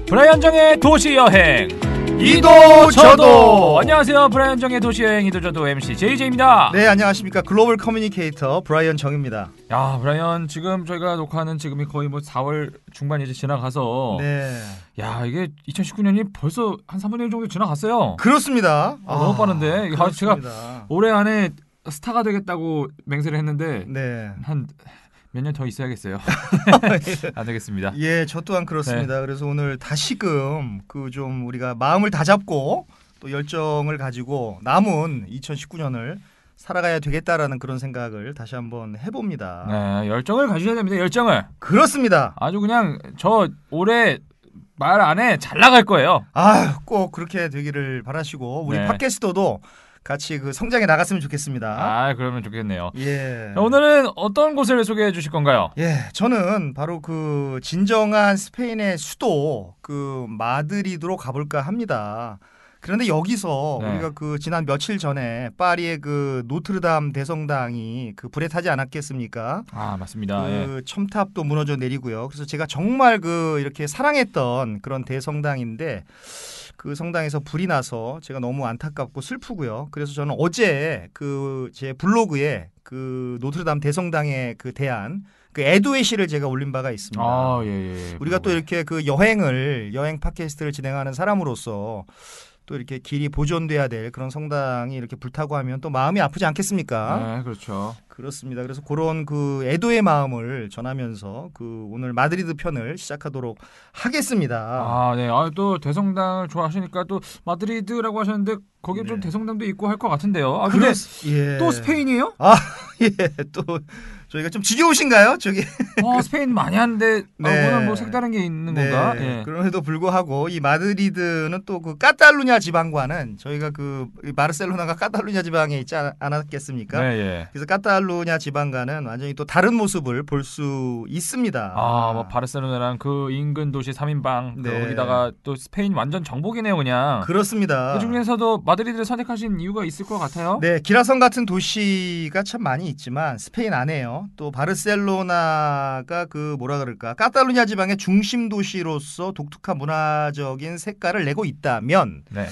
브라이언 정의 도시여행 이도 저도. 안녕하세요. 브라이언 정의 도시여행 이도 저도 MC JJ입니다. 네, 안녕하십니까. 글로벌 커뮤니케이터 브라이언 정입니다. 야, 브라이언, 지금 저희가 녹화하는 지금이 거의 뭐 4월 중반 이제 지나가서 네. 야, 이게 2019년이 벌써 한 3분의 1 정도 지나갔어요. 그렇습니다. 너무 빠른데. 제가 그렇습니다. 올해 안에 스타가 되겠다고 맹세를 했는데 네. 한 몇 년 더 있어야겠어요. 안 되겠습니다. 예, 저 또한 그렇습니다. 네. 그래서 오늘 다시금 좀 우리가 마음을 다잡고 또 열정을 가지고 남은 2019년을 살아가야 되겠다라는 그런 생각을 다시 한번 해봅니다. 네, 열정을 가지셔야 됩니다. 열정을. 그렇습니다. 아주 그냥 저 올해 말 안에 잘 나갈 거예요. 꼭 그렇게 되기를 바라시고 우리 네. 팟캐스터도 같이 성장해 나갔으면 좋겠습니다. 그러면 좋겠네요. 예. 자, 오늘은 어떤 곳을 소개해 주실 건가요? 예, 저는 바로 진정한 스페인의 수도 마드리드로 가볼까 합니다. 그런데 여기서 네. 우리가 지난 며칠 전에 파리의 노트르담 대성당이 불에 타지 않았겠습니까? 맞습니다. 예. 첨탑도 무너져 내리고요. 그래서 제가 정말 이렇게 사랑했던 그런 대성당인데 그 성당에서 불이 나서 제가 너무 안타깝고 슬프고요. 그래서 저는 어제 제 블로그에 노트르담 대성당에 대한 애도의 시를 제가 올린 바가 있습니다. 예. 우리가 또 이렇게 여행 팟캐스트를 진행하는 사람으로서 또 이렇게 길이 보존돼야 될 그런 성당이 이렇게 불타고 하면 또 마음이 아프지 않겠습니까? 네, 그렇죠. 그렇습니다. 그래서 그런 애도의 마음을 전하면서 오늘 마드리드 편을 시작하도록 하겠습니다. 네. 또 대성당을 좋아하시니까 또 마드리드라고 하셨는데 거기에 좀 대성당도 있고 할 것 같은데요. 근데 예. 또 스페인이에요? 예. 또 저희가 좀 지겨우신가요? 저기. 스페인 많이 하는데 네. 오늘 뭐 색다른 게 있는 건가? 예. 그럼에도 불구하고 이 마드리드는 또 카탈루냐 지방과는 저희가 바르셀로나가 카탈루냐 지방에 있지 않았겠습니까? 네, 예. 그래서 카탈루냐 지방과는 완전히 또 다른 모습을 볼 수 있습니다. 뭐 바르셀로나랑 인근 도시 3인방 네. 거기다가 또 스페인 완전 정복이네요, 그냥. 그렇습니다. 그 중에서도 마드리드를 선택하신 이유가 있을 것 같아요. 네, 기라성 같은 도시가 참 많이 있지만 스페인 안에요. 또 바르셀로나가 카탈루냐 지방의 중심 도시로서 독특한 문화적인 색깔을 내고 있다면 네.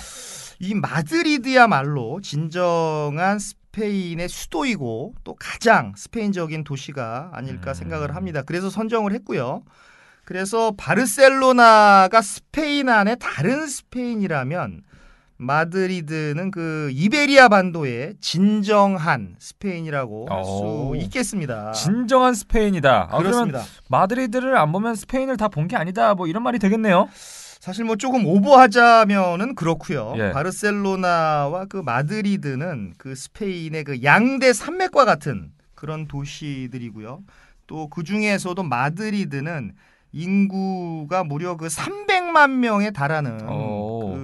이 마드리드야말로 진정한 스페인의 수도이고 또 가장 스페인적인 도시가 아닐까 생각을 합니다. 그래서 선정을 했고요. 그래서 바르셀로나가 스페인 안에 다른 스페인이라면 마드리드는 이베리아 반도의 진정한 스페인이라고 할 수 있겠습니다. 진정한 스페인이다. 그렇습니다. 그러면 마드리드를 안 보면 스페인을 다 본 게 아니다. 뭐 이런 말이 되겠네요. 사실 조금 오버하자면은 그렇고요. 예. 바르셀로나와 마드리드는 스페인의 양대 산맥과 같은 그런 도시들이고요. 또 그 중에서도 마드리드는 인구가 무려 300만 명에 달하는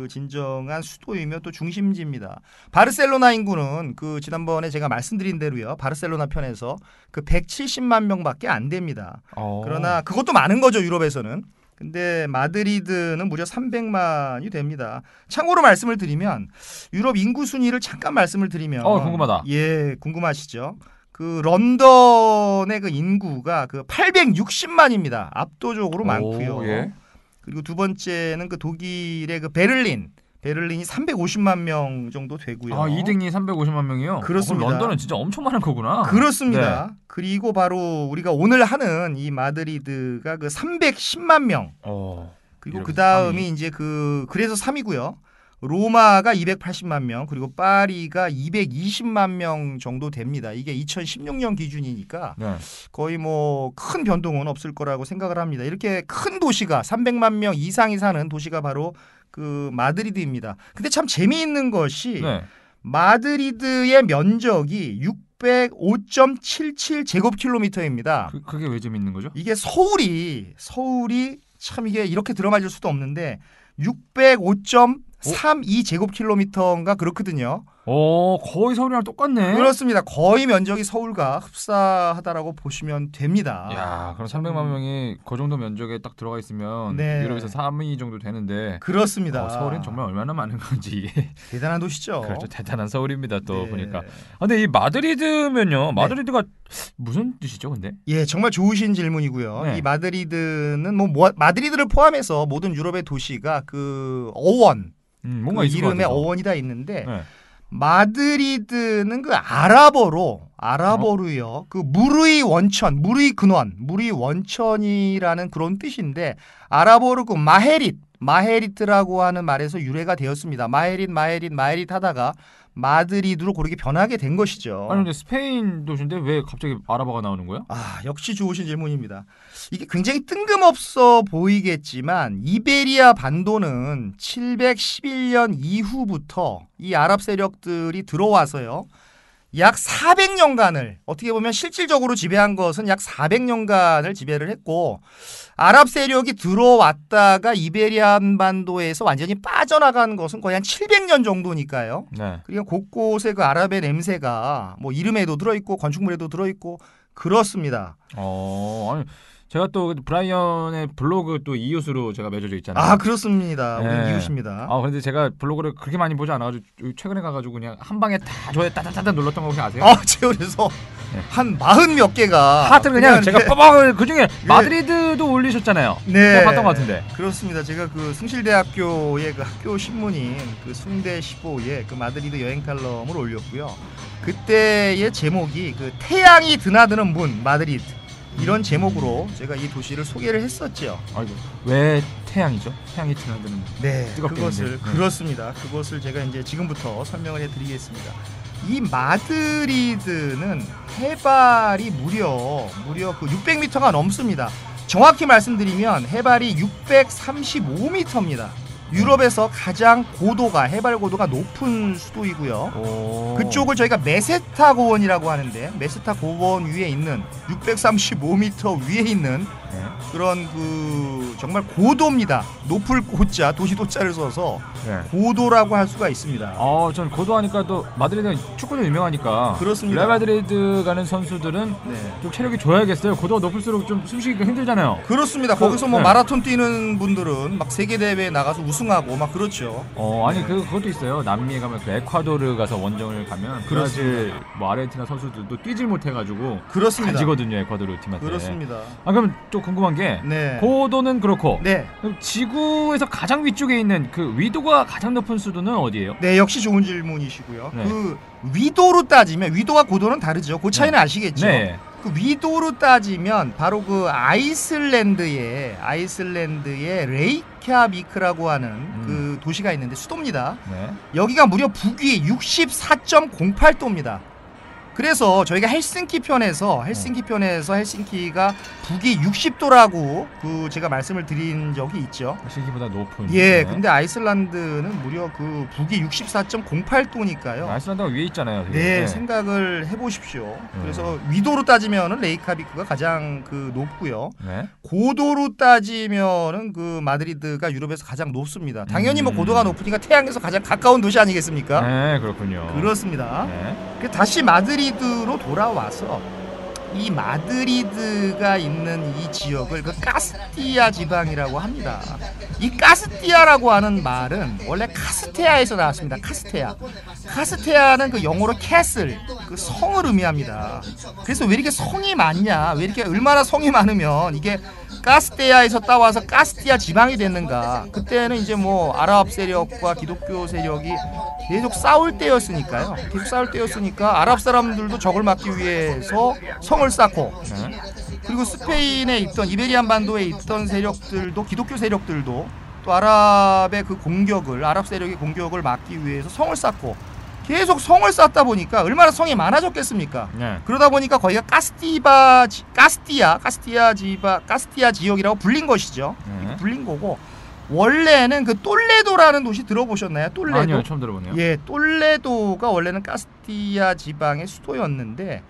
진정한 수도이며 또 중심지입니다. 바르셀로나 인구는 지난번에 제가 말씀드린 대로요. 바르셀로나 편에서 170만 명밖에 안 됩니다. 그러나 그것도 많은 거죠, 유럽에서는. 근데 마드리드는 무려 300만이 됩니다. 참고로 말씀을 드리면 유럽 인구 순위를 잠깐 말씀을 드리면 궁금하다. 예, 궁금하시죠? 런던의 인구가 860만입니다. 압도적으로 많고요. 예. 그리고 두 번째는 독일의 베를린이 350만 명 정도 되고요. 2등이 350만 명이요? 그렇습니다. 런던은 진짜 엄청 많은 거구나. 그렇습니다. 네. 그리고 바로 우리가 오늘 하는 이 마드리드가 310만 명. 그리고 그 다음이 이제 그래서 3위고요. 로마가 280만 명, 그리고 파리가 220만 명 정도 됩니다. 이게 2016년 기준이니까 네. 거의 큰 변동은 없을 거라고 생각을 합니다. 이렇게 큰 도시가 300만 명 이상이 사는 도시가 바로 마드리드입니다. 근데 참 재미있는 것이 마드리드의 면적이 605.77 제곱킬로미터입니다. 그게 왜 재미있는 거죠? 이게 서울이 참 이게 이렇게 들어맞을 수도 없는데 605.32 제곱킬로미터인가 그렇거든요. 거의 서울이랑 똑같네. 그렇습니다. 거의 면적이 서울과 흡사하다라고 보시면 됩니다. 야, 그럼 300만 명이 그 정도 면적에 딱 들어가 있으면 네. 유럽에서 3위 정도 되는데 그렇습니다. 서울은 정말 얼마나 많은 건지 이게 대단한 도시죠. 그렇죠. 대단한 서울입니다. 또 네. 보니까. 근데 이 마드리드면요. 마드리드가 무슨 뜻이죠, 근데? 예, 정말 좋으신 질문이고요. 네. 이 마드리드는 마드리드를 포함해서 모든 유럽의 도시가 그 어원, 뭔가 그 있을 것 이름에 같아서. 어원이 다 있는데 네. 마드리드는 그 아랍어로요. 그 물의 원천, 물의 근원, 물의 원천이라는 그런 뜻인데 아랍어로 그 마헤리트라고 하는 말에서 유래가 되었습니다. 마헤릿 하다가 마드리드로 그렇게 변하게 된 것이죠. 아니 근데 스페인 도시인데 왜 갑자기 아랍어가 나오는 거야? 역시 좋으신 질문입니다. 이게 굉장히 뜬금없어 보이겠지만 이베리아 반도는 711년 이후부터 이 아랍 세력들이 들어와서요. 약 400년간을 어떻게 보면 실질적으로 지배한 것은 약 400년간을 지배를 했고 아랍 세력이 들어왔다가 이베리안 반도에서 완전히 빠져나간 것은 거의 한 700년 정도니까요. 네. 그러니까 곳곳에 그 아랍의 냄새가 뭐 이름에도 들어있고 건축물에도 들어있고 그렇습니다. 아니 제가 또 브라이언의 블로그 또 이웃으로 제가 맺어져 있잖아요. 그렇습니다. 우리 네. 이웃입니다. 근데 제가 블로그를 그렇게 많이 보지 않아가지고 최근에 가가지고 그냥 한 방에 다 저에 따다다다 눌렀던 거 혹시 아세요? 제가 그래서 네. 한 40 몇 개가 하여튼 그냥 제가 네. 빠박 그 중에 마드리드도 올리셨잖아요. 네. 제가 봤던 것 같은데. 그렇습니다. 제가 그 승실대학교의 그 학교 신문인 그 숭대 15에 그 마드리드 여행 칼럼을 올렸고요. 그때의 제목이 그 태양이 드나드는 문 마드리드 이런 제목으로 제가 이 도시를 소개를 했었죠. 왜 태양이죠? 태양이 드나드는. 네, 뜨겁게 그것을 있는데. 그렇습니다. 그것을 제가 이제 지금부터 설명을 해드리겠습니다. 이 마드리드는 해발이 무려 그 600m가 넘습니다. 정확히 말씀드리면 해발이 635m입니다. 유럽에서 가장 해발 고도가 높은 수도이고요. 그쪽을 저희가 메세타 고원이라고 하는데 메세타 고원 위에 있는 635m 위에 있는 그런 그 정말 고도입니다. 높을 고자 도시도자를 써서 고도라고 할 수가 있습니다. 전 고도하니까 또 마드리드가 축구도 유명하니까. 그렇습니다. 레알 마드리드 가는 선수들은 좀 체력이 좋아야겠어요. 고도가 높을수록 좀 숨쉬기가 힘들잖아요. 그렇습니다. 거기서 뭐 마라톤 뛰는 분들은 막 세계 대회에 나가서 우승하고 막 그렇죠. 그것도 있어요. 남미에 가면 그 에콰도르 가서 원정을 가면 브라질, 뭐 아르헨티나 선수들도 뛰질 못해가지고 그렇습니다. 가지거든요, 에콰도르 팀한테. 그렇습니다. 그럼 또 궁금한 게 고도는 그렇고 그럼 지구에서 가장 위쪽에 있는 그 위도가 가장 높은 수도는 어디예요? 네, 역시 좋은 질문이시고요. 그 위도로 따지면 위도와 고도는 다르죠. 그 차이는 아시겠죠? 그 위도로 따지면 바로 그 아이슬란드의 레이캬비크라고 하는 그 도시가 있는데 수도입니다. 여기가 무려 북위 64.08도입니다. 그래서 저희가 헬싱키 편에서 헬싱키가 북위 60도라고 그 제가 말씀을 드린 적이 있죠. 헬싱키보다 높은. 근데 아이슬란드는 무려 그 북위 64.08도니까요. 아이슬란드가 위에 있잖아요. 생각을 해보십시오. 그래서 위도로 따지면은 레이카비크가 가장 그 높고요. 고도로 따지면은 그 마드리드가 유럽에서 가장 높습니다. 당연히 뭐 고도가 높으니까 태양에서 가장 가까운 도시 아니겠습니까? 네, 그렇군요. 그렇습니다. 다시 마드리드로 돌아와서 이 마드리드가 있는 이 지역을 그 카스티아 지방이라고 합니다. 이 카스티아라고 하는 말은 원래 카스테아에서 나왔습니다. 카스테아는 그 영어로 캐슬, 그 성을 의미합니다. 그래서 왜 이렇게 성이 많냐? 왜 이렇게 얼마나 성이 많으면 이게 카스테아에서 따와서 카스티아 지방이 됐는가? 그때는 이제 뭐 아랍 세력과 기독교 세력이 계속 싸울 때였으니까요. 아랍 사람들도 적을 막기 위해서 성을 쌓고 그리고 스페인에 있던 이베리안 반도에 있던 세력들도 기독교 세력들도 또 아랍 세력의 공격을 막기 위해서 성을 쌓고 계속 성을 쌓다 보니까 얼마나 성이 많아졌겠습니까? 그러다 보니까 거기가 카스티아 지역이라고 불린 것이죠. 불린 거고 원래는 그 똘레도라는 도시 들어보셨나요? 똘레도? 아니요, 처음 들어보네요. 똘레도가 원래는 카스티아 지방의 수도였는데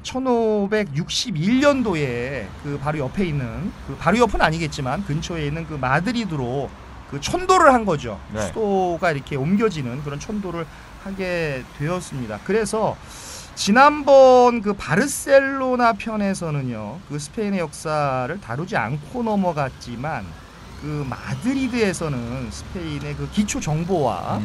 1561년도에 그 바로 옆에 있는 그 바로 옆은 아니겠지만 근처에 있는 그 마드리드로 그 천도를 한 거죠. 네. 수도가 이렇게 옮겨지는 그런 천도를 하게 되었습니다. 그래서 지난번 그 바르셀로나 편에서는요, 그 스페인의 역사를 다루지 않고 넘어갔지만 그 마드리드에서는 스페인의 그 기초 정보와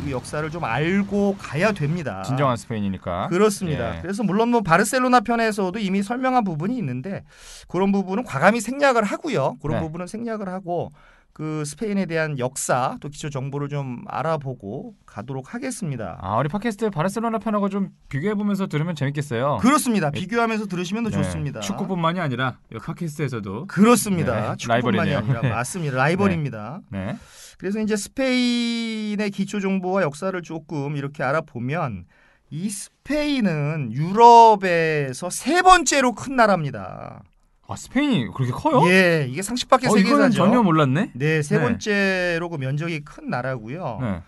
그 역사를 좀 알고 가야 됩니다. 진정한 스페인이니까. 그렇습니다. 예. 그래서 물론 뭐 바르셀로나 편에서도 이미 설명한 부분이 있는데 그런 부분은 과감히 생략을 하고요. 그런 네. 부분은 생략을 하고 그 스페인에 대한 역사 또 기초 정보를 좀 알아보고 가도록 하겠습니다. 아, 우리 팟캐스트 바르셀로나 편하고 좀 비교해 보면서 들으면 재밌겠어요. 그렇습니다. 비교하면서 들으시면 더 네. 좋습니다. 축구뿐만이 아니라 이 팟캐스트에서도 그렇습니다. 네. 축구뿐만이 라이벌이네요. 아니라 맞습니다. 라이벌입니다. 네. 그래서 이제 스페인의 기초 정보와 역사를 조금 이렇게 알아보면 이 스페인은 유럽에서 세 번째로 큰 나라입니다. 아, 스페인이 그렇게 커요? 예, 이게 상식 밖의 이거는 세계사죠. 전혀 몰랐네. 네, 세 네. 번째로 그 면적이 큰 나라고요. 네.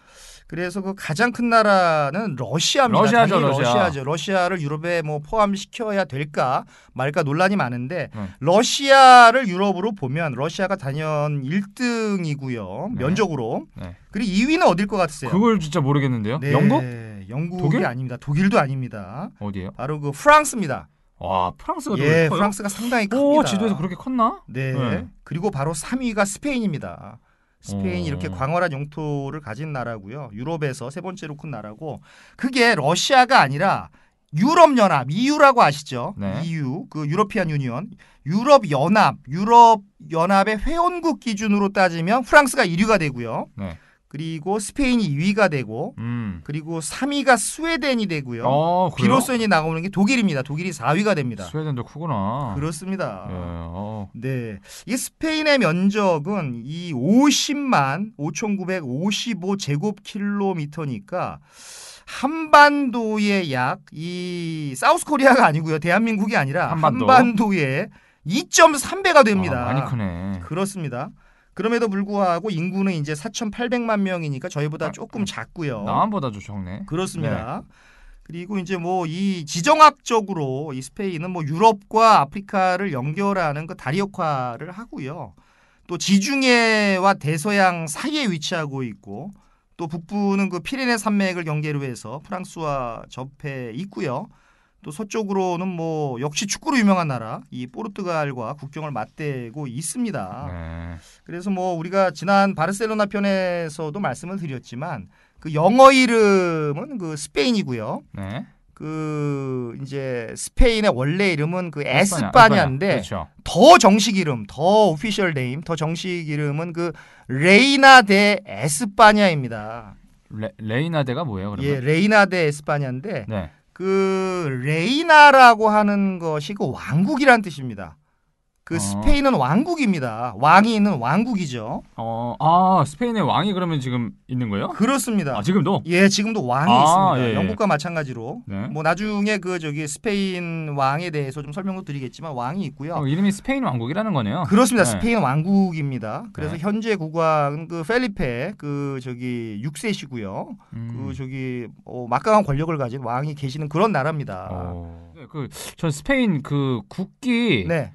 그래서 그 가장 큰 나라는 러시아입니다. 러시아죠, 당연히 러시아. 러시아죠. 러시아를 유럽에 뭐 포함시켜야 될까 말까 논란이 많은데 네. 러시아를 유럽으로 보면 러시아가 단연 1등이고요. 네. 면적으로. 네. 그리고 2위는 어딜 것 같으세요? 그걸 진짜 모르겠는데요. 네, 영국? 영국이 독일? 아닙니다. 독일도 아닙니다. 어디예요? 바로 그 프랑스입니다. 와, 프랑스가 더 예, 커요? 프랑스가 상당히 큽니다. 오, 지도에서 그렇게 컸나? 네. 네. 그리고 바로 3위가 스페인입니다. 스페인이 오. 이렇게 광활한 영토를 가진 나라고요. 유럽에서 세 번째로 큰 나라고 그게 러시아가 아니라 유럽연합, EU라고 아시죠? 네. EU, 그 유러피안 유니언, 유럽연합의 회원국 기준으로 따지면 프랑스가 1위가 되고요. 네. 그리고 스페인이 2위가 되고 그리고 3위가 스웨덴이 되고요. 그래요? 비로소인이 나오는 게 독일입니다. 독일이 4위가 됩니다. 스웨덴도 크구나. 그렇습니다. 예, 네, 이 스페인의 면적은 이 50만 5,955 제곱킬로미터니까 한반도의 약 이 사우스 코리아가 아니고요. 대한민국이 아니라 한반도의 2.3배가 됩니다. 많이 크네. 그렇습니다. 그럼에도 불구하고 인구는 이제 4,800만 명이니까 저희보다 조금 작고요. 남한보다 좀 적네. 그렇습니다. 네. 그리고 이제 뭐 이 지정학적으로 이 스페인은 뭐 유럽과 아프리카를 연결하는 그 다리 역할을 하고요. 또 지중해와 대서양 사이에 위치하고 있고 또 북부는 그 피레네 산맥을 경계로 해서 프랑스와 접해 있고요. 또 서쪽으로는 뭐 역시 축구로 유명한 나라 이 포르투갈과 국경을 맞대고 있습니다. 네. 그래서 뭐 우리가 지난 바르셀로나 편에서도 말씀을 드렸지만 그 영어 이름은 그 스페인이고요. 네. 그 이제 스페인의 원래 이름은 그 에스파냐인데 그렇죠. 더 정식 이름, 더 오피셜 네임, 더 정식 이름은 그 레이나 데 에스파냐입니다. 레이나데가 뭐예요, 그러면? 예, 레이나 데 에스파냐인데 네. 그 레이나라고 하는 것이 그 왕국이란 뜻입니다. 그 스페인은 왕국입니다. 왕이 있는 왕국이죠. 스페인의 왕이 그러면 지금 있는 거예요? 그렇습니다. 지금도? 예, 지금도 왕이 있습니다. 예. 영국과 마찬가지로. 네. 뭐 나중에 그 저기 스페인 왕에 대해서 좀 설명도 드리겠지만 왕이 있고요. 이름이 스페인 왕국이라는 거네요. 그렇습니다. 네. 스페인 왕국입니다. 그래서 네. 현재 국왕은 그 펠리페 그 저기 6세시고요. 그 저기 막강한 권력을 가진 왕이 계시는 그런 나라입니다. 전 스페인 그 국기 네.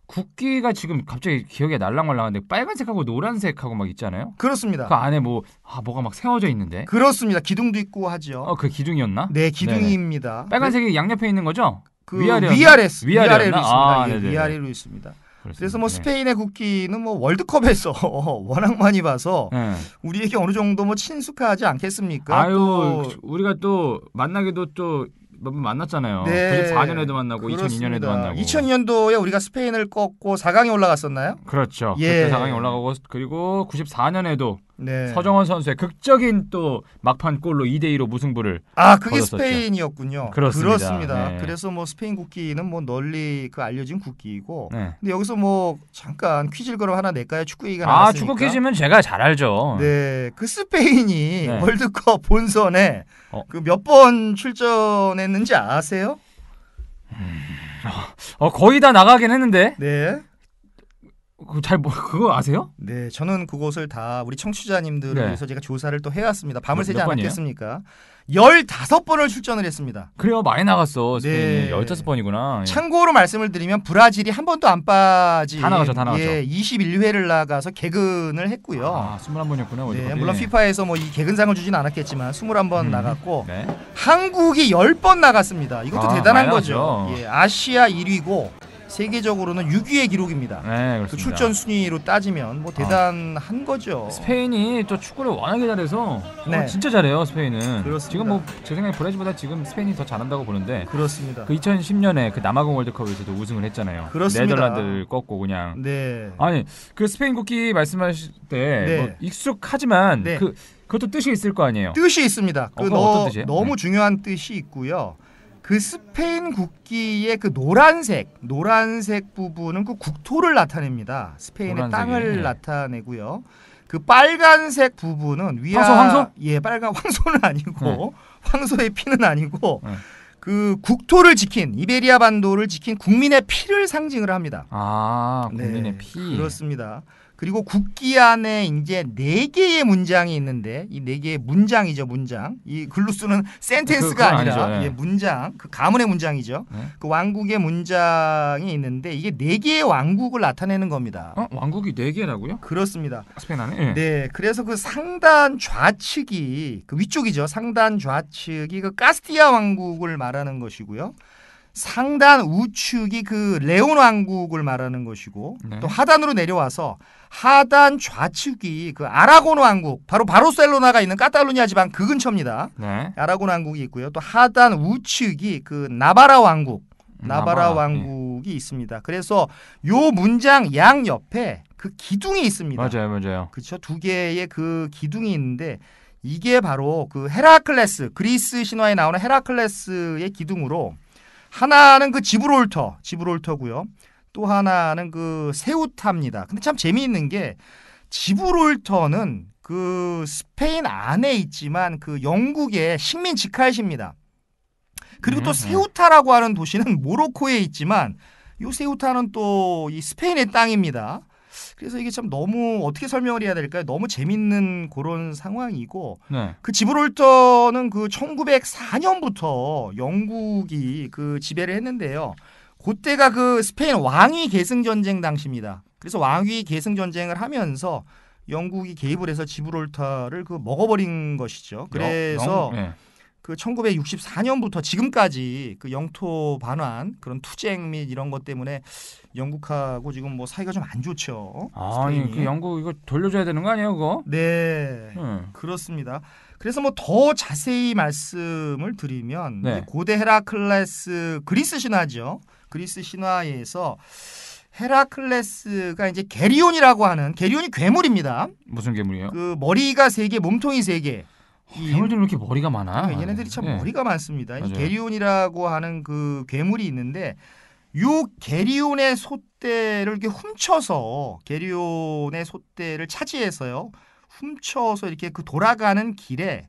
국기가 지금 갑자기 기억에 날랑말랑한데 빨간색하고 노란색하고 막 있잖아요. 그렇습니다. 그 안에 뭐가 막 세워져 있는데. 그렇습니다. 기둥도 있고 하죠. 그 기둥이었나? 네, 기둥입니다. 네네. 빨간색이 양옆에 있는 거죠? 그 위아래로 있습니다. 예, 위아래로 있습니다. 그렇습니다. 그래서 뭐 스페인의 국기는 뭐 월드컵에서 워낙 많이 봐서 우리에게 어느 정도 뭐 친숙하지 않겠습니까? 아유, 우리가 또 만나기도 또 몇 번 만났잖아요. 네, 94년에도 만나고 그렇습니다. 2002년에도 만나고. 2000년도에 우리가 스페인을 꺾고 4강에 올라갔었나요? 그렇죠. 예. 그때 4강에 올라가고 그리고 94년에도 네. 서정원 선수의 극적인 또 막판 골로 2대2로 무승부를 그게 거뒀었죠. 스페인이었군요. 그렇습니다. 네. 그래서 뭐 스페인 국기는 뭐 널리 그 알려진 국기이고 네. 근데 여기서 뭐 잠깐 퀴즈를 걸어 하나 낼까요? 축구 얘기가 나왔으니까. 축구 퀴즈면 제가 잘 알죠. 네. 그 스페인이 네. 월드컵 본선에 그 몇 번 출전했는지 아세요? 거의 다 나가긴 했는데. 네. 그거 아세요? 네, 저는 그곳을 다 우리 청취자님들을 위해서 제가 조사를 또 해왔습니다. 밤을 새지 않았겠습니까? 15번을 출전을 했습니다. 그래요, 많이 나갔어. 스페인이 15번이구나. 참고로 말씀을 드리면 브라질이 한 번도 안 빠진 다 나가죠. 21회를 나가서 개근을 했고요. 21번이었구나. 네, 물론 피파에서 뭐 이 개근상을 주지는 않았겠지만 21번 나갔고 한국이 10번 나갔습니다. 이것도 대단한 거죠. 아시아 1위고 세계적으로는 6위의 기록입니다. 네, 그 출전 순위로 따지면 뭐 대단한 거죠. 스페인이 또 축구를 워낙에 잘해서 진짜 잘해요. 스페인은. 그렇습니다. 지금 뭐 제 생각에 브라질보다 지금 스페인이 더 잘한다고 보는데. 그렇습니다. 그 2010년에 그 남아공 월드컵에서도 우승을 했잖아요. 그렇습니다. 네덜란드를 꺾고 그냥. 네. 아니 그 스페인 국기 말씀하실 때 뭐 익숙하지만 그것도 뜻이 있을 거 아니에요. 뜻이 있습니다. 어떤 뜻이에요? 너무 중요한 뜻이 있고요. 그 스페인 국기의 그 노란색 부분은 그 국토를 나타냅니다. 스페인의 땅을 나타내고요. 그 빨간색 부분은 황소? 예, 빨간 황소는 아니고 황소의 피는 아니고 그 국토를 지킨 이베리아 반도를 지킨 국민의 피를 상징을 합니다. 국민의 피. 그렇습니다. 그리고 국기 안에 이제 4개의 문장이 있는데 이 4개의 문장이죠, 문장. 이 글로 쓰는 센텐스가 아니라 문장, 그 가문의 문장이죠. 그 왕국의 문장이 있는데 이게 4개의 왕국을 나타내는 겁니다. 왕국이 4개라고요? 그렇습니다. 스페인 안에? 네, 그래서 그 상단 좌측이 그 위쪽이죠. 상단 좌측이 그 카스티아 왕국을 말하는 것이고요. 상단 우측이 그 레온 왕국을 말하는 것이고 또 하단으로 내려와서 하단 좌측이 그 아라곤 왕국, 바로 바르셀로나가 있는 카탈루니아 지방 그 근처입니다. 아라곤 왕국이 있고요. 또 하단 우측이 그 나바라 왕국, 왕국이 있습니다. 그래서 요 문장 양 옆에 그 기둥이 있습니다. 맞아요. 그렇죠. 2개의 그 기둥이 있는데 이게 바로 그 헤라클레스, 그리스 신화에 나오는 헤라클레스의 기둥으로 하나는 그 지브롤터고요. 또 하나는 그 세우타입니다. 근데 참 재미있는 게 지브롤터는 그 스페인 안에 있지만 그 영국의 식민 직할시입니다. 그리고 또 세우타라고 하는 도시는 모로코에 있지만 이 세우타는 또 이 스페인의 땅입니다. 그래서 이게 참 너무 어떻게 설명을 해야 될까요? 너무 재밌는 그런 상황이고 그 지브롤터는 그 1904년부터 영국이 그 지배를 했는데요. 그때가 그 스페인 왕위 계승 전쟁 당시입니다. 그래서 왕위 계승 전쟁을 하면서 영국이 개입을 해서 지브롤터를 그 먹어버린 것이죠. 그래서 그 1964년부터 지금까지 그 영토 반환 그런 투쟁 및 이런 것 때문에 영국하고 지금 뭐 사이가 좀 안 좋죠. 아니 그 영국 이거 돌려줘야 되는 거 아니에요, 그거? 네, 그렇습니다. 그래서 뭐 더 자세히 말씀을 드리면 고대 헤라클레스 그리스 신화죠. 그리스 신화에서 헤라클레스가 이제 게리온이라고 하는 게리온이 괴물입니다. 무슨 괴물이에요? 그 머리가 3개, 몸통이 3개. 괴물들은 왜 이렇게 머리가 많아? 얘네들이 참 머리가 많습니다. 이 게리온이라고 하는 그 괴물이 있는데 요 게리온의 솥대를 이렇게 훔쳐서 게리온의 솥대를 차지해서요. 훔쳐서 이렇게 그 돌아가는 길에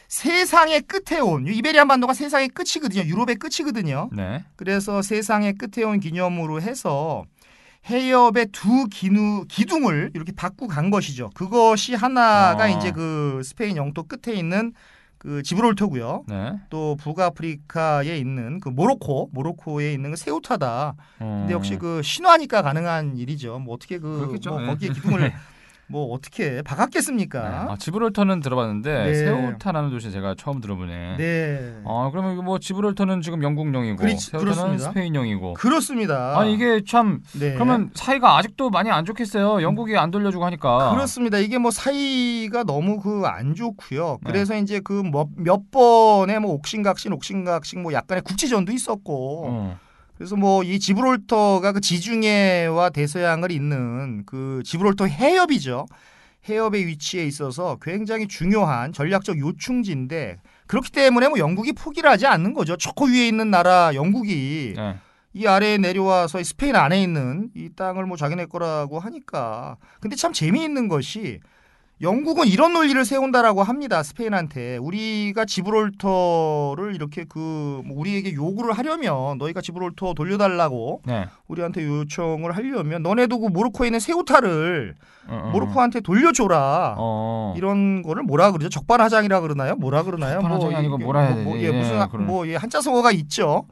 세상의 끝에 온 이베리안 반도가 세상의 끝이거든요. 유럽의 끝이거든요. 그래서 세상의 끝에 온 기념으로 해서 해협의 2 기둥을 이렇게 받고 간 것이죠. 그것이 하나가 이제 그 스페인 영토 끝에 있는 그 지브롤터고요. 또 북아프리카에 있는 그 모로코에 있는 그 세우타다. 근데 역시 그 신화니까 가능한 일이죠. 뭐 어떻게 뭐 거기에 기둥을 뭐 어떻게 박았겠습니까? 지브롤터는 들어봤는데 세우타라는 도시 제가 처음 들어보네. 그러면 뭐 지브롤터는 지금 영국령이고 세우타는 그렇습니다. 스페인령이고. 그렇습니다. 이게 참 그러면 사이가 아직도 많이 안 좋겠어요. 영국이 안 돌려주고 하니까. 그렇습니다. 이게 뭐 사이가 너무 그 안 좋고요. 그래서 이제 그 몇 번의 뭐 옥신각신 뭐 약간의 국지전도 있었고. 그래서 뭐 이 지브롤터가 그 지중해와 대서양을 잇는 그 지브롤터 해협이죠. 해협의 위치에 있어서 굉장히 중요한 전략적 요충지인데 그렇기 때문에 뭐 영국이 포기를 하지 않는 거죠. 저 위에 있는 나라 영국이 이 아래에 내려와서 스페인 안에 있는 이 땅을 뭐 자기네 거라고 하니까. 근데 참 재미있는 것이 영국은 이런 논리를 세운다라고 합니다. 스페인한테 우리가 지브롤터를 이렇게 우리에게 요구를 하려면 너희가 지브롤터 돌려달라고 네. 우리한테 요청을 하려면 너네도 그 모로코에 있는 세우타를 모로코한테 돌려줘라. 이런 거를 뭐라 그러죠? 적반하장이라 그러나요? 뭐라 그러나요? 적반하장이 아니고 뭐라 해야 되지? 무슨 한자성어가 있죠.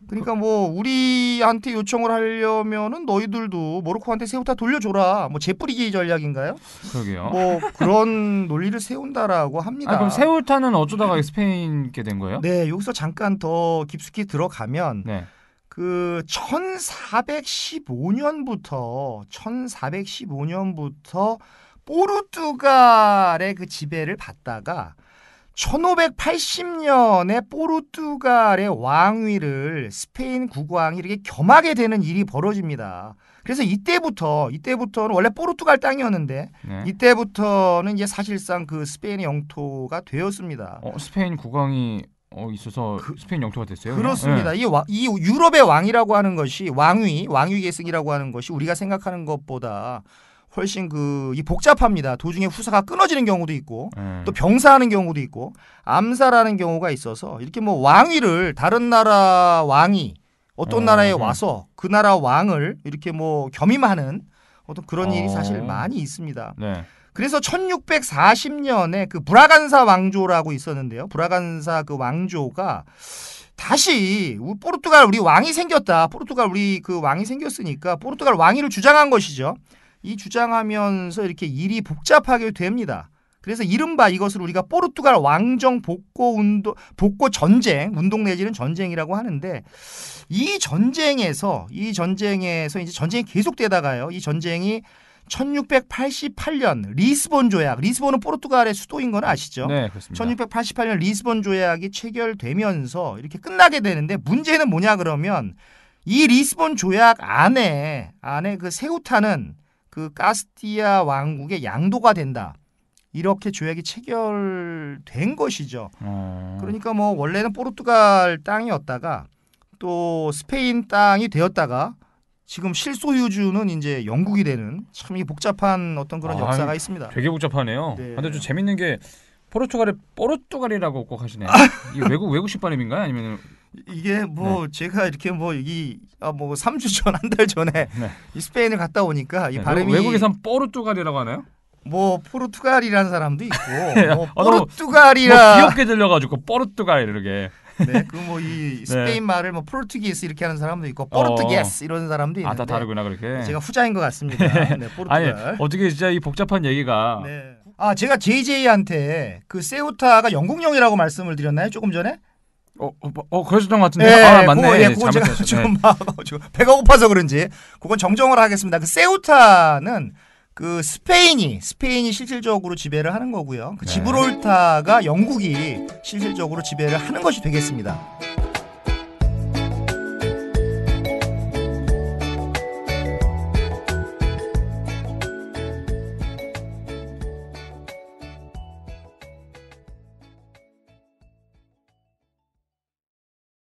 그러니까 우리한테 요청을 하려면은 너희들도 모로코한테 세우타 돌려줘라. 재뿌리기 전략인가요? 그러게요. 그런 논리를 세운다라고 합니다. 그럼 세우타는 어쩌다가 스페인게 된 거예요? 네, 여기서 잠깐 더 깊숙이 들어가면 네. 1415년부터 포르투갈의 그 지배를 받다가 1580년에 포르투갈의 왕위를 스페인 국왕이 이렇게 겸하게 되는 일이 벌어집니다. 그래서 이때부터는 원래 포르투갈 땅이었는데 네. 이때부터는 이제 사실상 그 스페인의 영토가 되었습니다. 스페인 국왕이 있어서 스페인 영토가 됐어요? 그렇습니다. 네. 이 유럽의 왕이라고 하는 것이 왕위 계승이라고 하는 것이 우리가 생각하는 것보다 훨씬 이 복잡합니다. 도중에 후사가 끊어지는 경우도 있고 또 병사하는 경우도 있고 암살하는 경우가 있어서 이렇게 왕위를 다른 나라 왕이 어떤 나라에 와서 그 나라 왕을 이렇게 겸임하는 어떤 그런 일이 사실 많이 있습니다. 네. 그래서 1640년에 그 브라간사 왕조라고 있었는데요. 브라간사 그 왕조가 다시 포르투갈 우리 왕이 생겼다. 포르투갈 우리 그 왕이 생겼으니까 포르투갈 왕위를 주장한 것이죠. 이 주장하면서 이렇게 일이 복잡하게 됩니다. 그래서 이른바 이것을 우리가 포르투갈 왕정 복고 전쟁, 운동 내지는 전쟁이라고 하는데 이 전쟁에서 이제 전쟁이 계속되다가요. 이 전쟁이 1688년 리스본 조약, 리스본은 포르투갈의 수도인 건 아시죠? 네, 그렇습니다. 1688년 리스본 조약이 체결되면서 이렇게 끝나게 되는데 문제는 뭐냐 그러면 이 리스본 조약 안에 그 세우타는 그 카스티아 왕국의 양도가 된다. 이렇게 조약이 체결된 것이죠. 그러니까 원래는 포르투갈 땅이었다가 또 스페인 땅이 되었다가 지금 실소유주는 이제 영국이 되는 참 복잡한 어떤 그런 역사가 있습니다. 되게 복잡하네요. 네. 근데 좀 재밌는 게 포르투갈이라고 꼭 하시네요. 이게 외국식 발음인가요? 아니면 이게 제가 이렇게 이 3주 전, 한 달 전에 이 스페인을 갔다 오니까 이 발음이 외국에선 포르투갈이라고 하나요? 포르투갈이라는 사람도 있고 포르투갈이라 귀엽게 들려가지고 포르투갈 이렇게. 네, 이 스페인 말을 포르투기스 이렇게 하는 사람도 있고 포르투게스 이런 사람도 있는데 다 다르구나 그렇게. 제가 후자인 것 같습니다. 네, 포르투갈. 아니 어떻게 진짜 이 복잡한 얘기가. 네. 제가 JJ한테 그 세우타가 영국령이라고 말씀을 드렸나요? 조금 전에? 그러셨던 것 같은데. 네, 맞네. 그거 제가 좀 배가 고파서 그런지 그건 정정을 하겠습니다. 그 세우타는 그 스페인이 실질적으로 지배를 하는 거고요. 그 지브롤타가 영국이 실질적으로 지배를 하는 것이 되겠습니다.